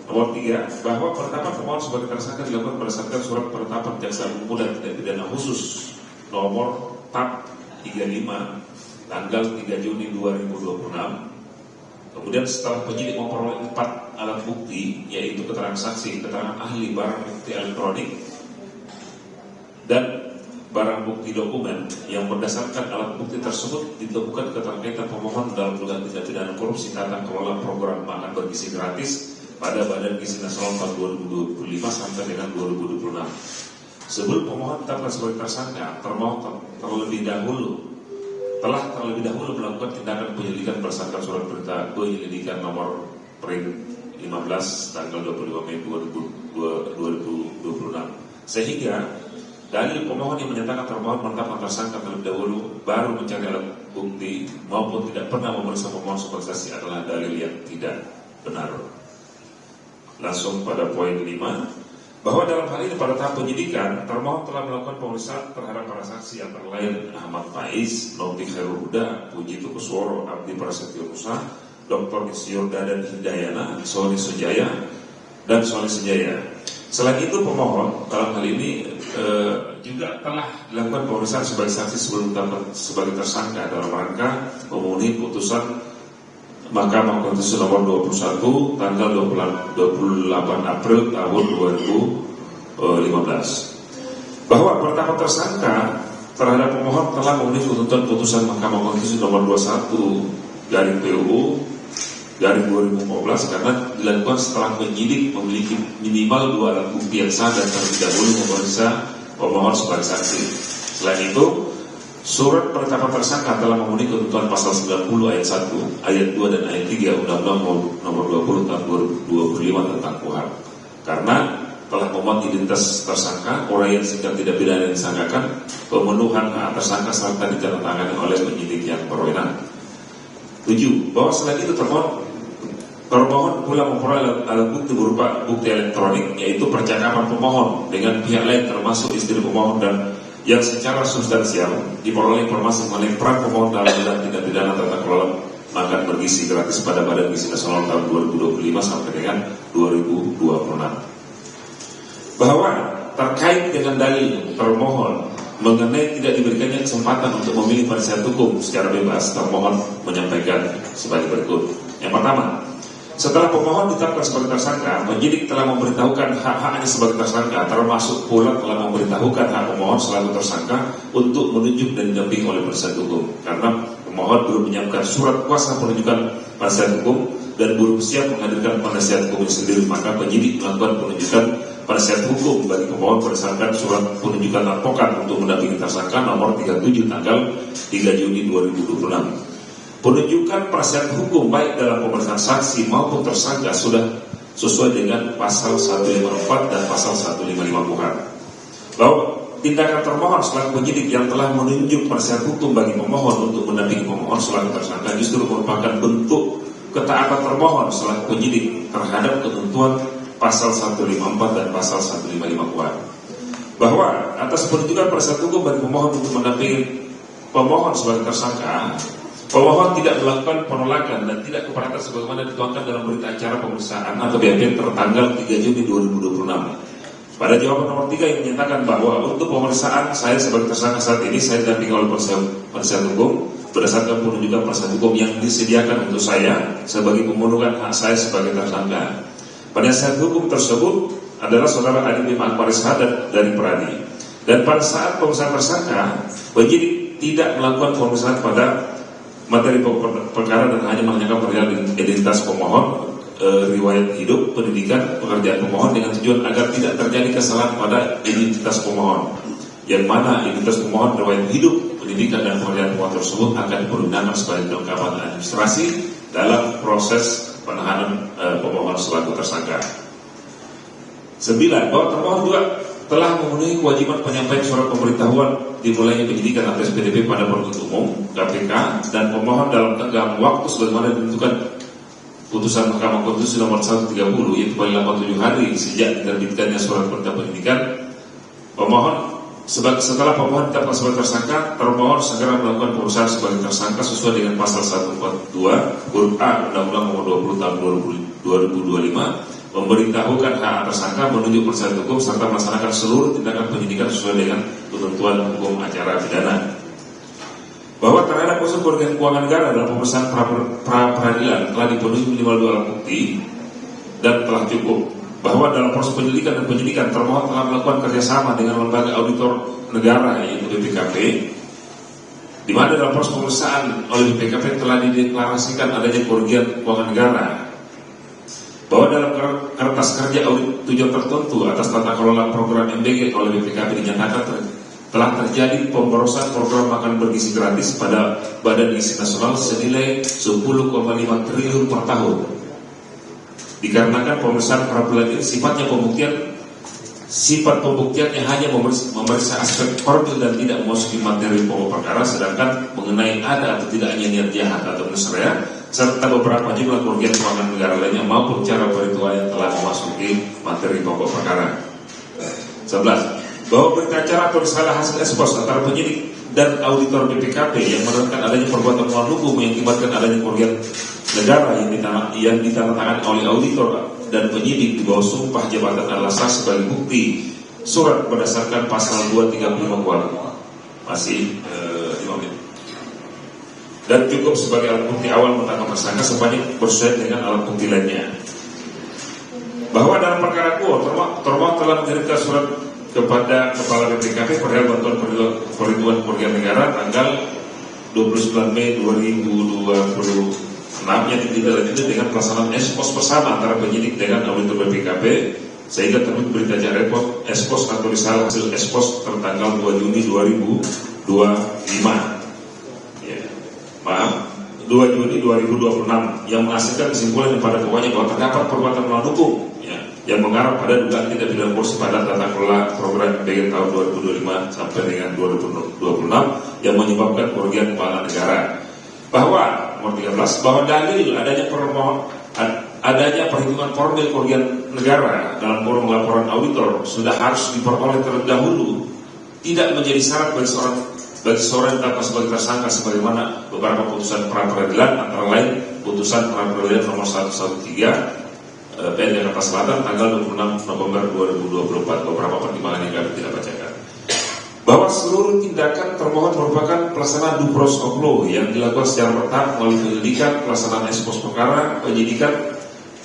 Nomor 3, bahwa penetapan pemohon sebagai tersangka dilakukan berdasarkan surat penetapan jaksa agung muda tindak pidana khusus nomor TAP 35 tanggal 3 Juni 2026. Kemudian setelah penyidik memperoleh 4 alat bukti, yaitu keterangan saksi, keterangan ahli, barang bukti elektronik, dan barang bukti dokumen yang berdasarkan alat bukti tersebut ditemukan keterkaitan pemohon dalam dugaan tindak pidana korupsi tata kelola program makan bergizi gratis pada Badan Gizi Nasional tahun 2025 sampai dengan 2026. Sebelum pemohon ditetapkan sebagai tersangka, termohon telah terlebih dahulu melakukan tindakan penyelidikan berdasarkan surat perintah penyelidikan nomor Pring 15 tanggal 25 Mei 2026, sehingga dalil pemohon yang menyatakan termohon menetapkan tersangka terlebih dahulu baru mencari alat bukti maupun tidak pernah memeriksa pemohon sebagai saksi adalah dalil yang tidak benar. Langsung pada poin 5, bahwa dalam hal ini pada tahap penyidikan termohon telah melakukan pemeriksaan terhadap para saksi antara lain Ahmad Faiz, Nofik Khairul Huda, Puji Tukusworo, Abdi Prasetyo Nusa, Dr. Insinyur Dadan Hidayana, Soli Sujaya, dan Soli Sujaya. Selain itu pemohon dalam hal ini juga telah dilakukan pemeriksaan sebagai saksi sebelum ditetapkan sebagai tersangka dalam rangka memenuhi putusan Mahkamah Konstitusi nomor 21 tanggal 28 April tahun 2015. Bahwa penetapan tersangka terhadap pemohon telah memenuhi tuntutan putusan Mahkamah Konstitusi nomor 21 garing PUU garing 2014 karena dilakukan setelah penyidik memiliki minimal 2 alat bukti yang sah dan terlebih dahulu memeriksa pemohon sebagai saksi. Selain itu, surat penetapan tersangka telah memenuhi ketentuan pasal 90 ayat 1, ayat 2 dan ayat 3 Undang-Undang nomor 20 tahun 2025 tentang KUHP. Karena telah memuat identitas tersangka, uraian singkat tindak pidana yang disangkakan, pemenuhan hak tersangka serta ditandatangani oleh penyidik yang berwenang. 7. Bahwa selain itu termohon pula memperoleh alat bukti berupa bukti elektronik, yaitu percakapan pemohon dengan pihak lain termasuk istri pemohon dan yang secara substansial diperoleh informasi mengenai peran pemohon dalam tindak pidana tata kelola makan bergizi gratis pada Badan Gizi Nasional tahun 2025 sampai dengan 2026. Bahwa terkait dengan dalil termohon mengenai tidak diberikannya kesempatan untuk memilih penasihat hukum secara bebas, termohon menyampaikan sebagai berikut. Yang pertama, setelah pemohon ditetapkan sebagai tersangka, penyidik telah memberitahukan hak-haknya sebagai tersangka, termasuk pula telah memberitahukan hak pemohon selaku tersangka untuk menunjuk dan didampingi oleh penasihat hukum. Karena pemohon belum menyiapkan surat kuasa penunjukan penasihat hukum dan belum siap menghadirkan penasihat hukum sendiri, maka penyidik melakukan penunjukan penasihat hukum bagi pemohon berdasarkan surat penunjukan advokat untuk mendampingi tersangka nomor 37 tanggal 3 Juni 2026. Penunjukan penasihat hukum baik dalam pemeriksaan saksi maupun tersangka sudah sesuai dengan pasal 154 dan pasal 155 KUHP. Bahwa tindakan termohon selaku penyidik yang telah menunjuk penasihat hukum bagi pemohon untuk mendampingi pemohon selaku tersangka justru merupakan bentuk ketaatan termohon selaku penyidik terhadap ketentuan pasal 154 dan pasal 155 KUHP. Bahwa atas penunjukan penasihat hukum bagi pemohon untuk mendampingi pemohon sebagai tersangka, pemohon tidak melakukan penolakan dan tidak keberatan sebagaimana dituangkan dalam berita acara pemeriksaan atau BAP tertanggal 3 Juni 2026. Pada jawaban nomor 3 yang menyatakan bahwa untuk pemeriksaan saya sebagai tersangka saat ini saya didampingi oleh penasihat hukum berdasarkan penunjukan penasihat hukum yang disediakan untuk saya sebagai pemenuhan hak saya sebagai tersangka. Penasihat hukum tersebut adalah saudara Adi Bima Akbarisha dari Peradi. Dan pada saat pemeriksaan tersangka, penyidik tidak melakukan pemeriksaan pada materi perkara dan hanya menanyakan perihal identitas pemohon, riwayat hidup, pendidikan, pekerjaan pemohon dengan tujuan agar tidak terjadi kesalahan pada identitas pemohon. Yang mana identitas pemohon, riwayat hidup, pendidikan dan pekerjaan pemohon tersebut akan digunakan sebagai kelengkapan administrasi dalam proses penahanan pemohon selaku tersangka. 9. Bahwa termohon juga telah memenuhi kewajiban penyampaian surat pemberitahuan dimulainya penyidikan atas PDP pada penuntut umum KPK dan pemohon dalam tenggang waktu sebagaimana ditentukan putusan Mahkamah Konstitusi nomor 130 yaitu paling lama 7 hari sejak diterbitkannya surat perintah penyidikan. Pemohon setelah pemohon ditetapkan sebagai tersangka, termohon segera melakukan pemeriksaan sebagai tersangka sesuai dengan pasal 142 huruf A Undang-Undang nomor 20 tahun 2025 memberitahukan hak tersangka menunjuk penasihat hukum serta melaksanakan seluruh tindakan penyidikan sesuai dengan ketentuan hukum acara pidana. Bahwa terhadap unsur kerugian keuangan negara dalam pemeriksaan pra-peradilan telah dipenuhi minimal 2 alat bukti dan telah cukup. Bahwa dalam proses penyelidikan dan penyidikan termohon telah melakukan kerjasama dengan lembaga auditor negara yaitu BPKP, di mana dalam proses pemeriksaan oleh BPKP telah dideklarasikan adanya kerugian keuangan negara. Bahwa dalam kertas kerja audit tujuan tertentu atas tata kelola program MBG oleh BPKP dinyatakan telah terjadi pemborosan program makan bergizi gratis pada Badan Gizi Nasional senilai 10,5 triliun per tahun. Dikarenakan pemeriksaan pra-peradilan sifatnya sifat pembuktiannya hanya memeriksa aspek formil dan tidak memasuki materi pokok perkara, sedangkan mengenai ada atau tidaknya niat jahat atau mens rea serta beberapa jumlah kerugian keuangan negara lainnya maupun cara perhitungan yang telah memasuki materi pokok perkara. 11. Bahwa berita acara peristiwa hasil ekspos antara penyidik dan auditor BPKP yang menerangkan adanya perbuatan melawan hukum yang mengakibatkan adanya kerugian negara yang ditandatangani oleh auditor dan penyidik di bawah sumpah jabatan adalah sah sebagai bukti surat berdasarkan pasal 235 KUHP. Masih 5 menit. Dan cukup sebagai alat bukti awal menetapkan tersangka sebanyak bersesuaian dengan alat bukti lainnya. Bahwa dalam perkara termohon telah mengirimkan surat kepada Kepala BPKP perihal bantuan perlindungan kerugian negara tanggal 29 Mei 2026 yang ditindaklanjuti dengan pelaksanaan ekspos bersama antara penyidik dengan auditor BPKP sehingga terbit berita acara ekspos atau risalah hasil ekspos tertanggal 2 Juni 2025. Ya. 2 Juni 2026 yang menghasilkan kesimpulan yang pada pokoknya bahwa terdapat perbuatan melawan hukum yang mengarah pada dugaan tindak pidana korupsi pada tata kelola program MBG tahun 2025 sampai dengan 2026 yang menyebabkan kerugian keuangan negara. Bahwa nomor 13 bahwa dalil adanya perhitungan formil kerugian negara dalam kurung laporan auditor sudah harus diperoleh terlebih dahulu, tidak menjadi syarat bagi seorang dapat sebagai tersangka sebagaimana beberapa putusan pra-peradilan antara lain putusan pra-peradilan nomor 113 PN Jakarta Selatan tanggal 26 November 2024. Beberapa pertimbangan yang kami tidak bacakan. Bahwa seluruh tindakan termohon merupakan pelaksanaan due process of law yang dilakukan secara bertahap melalui penyelidikan, pelaksanaan ekspos perkara, penyidikan,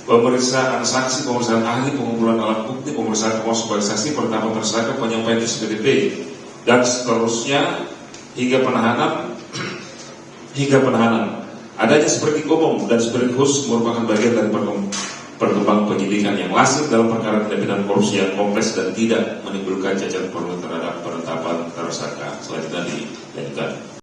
pemeriksaan saksi, pemeriksaan ahli, pengumpulan alat bukti, pemeriksaan termohon sebagai saksi, penetapan tersangka, penyampaian SPDP, dan seterusnya hingga penahanan. Adanya seperindik umum dan seperindik khusus merupakan bagian dari perkembangan penyidikan yang masif dalam perkara tindak pidana korupsi yang kompleks dan tidak menimbulkan cacat formil terhadap penetapan tersangka. Selanjutnya dilanjutkan.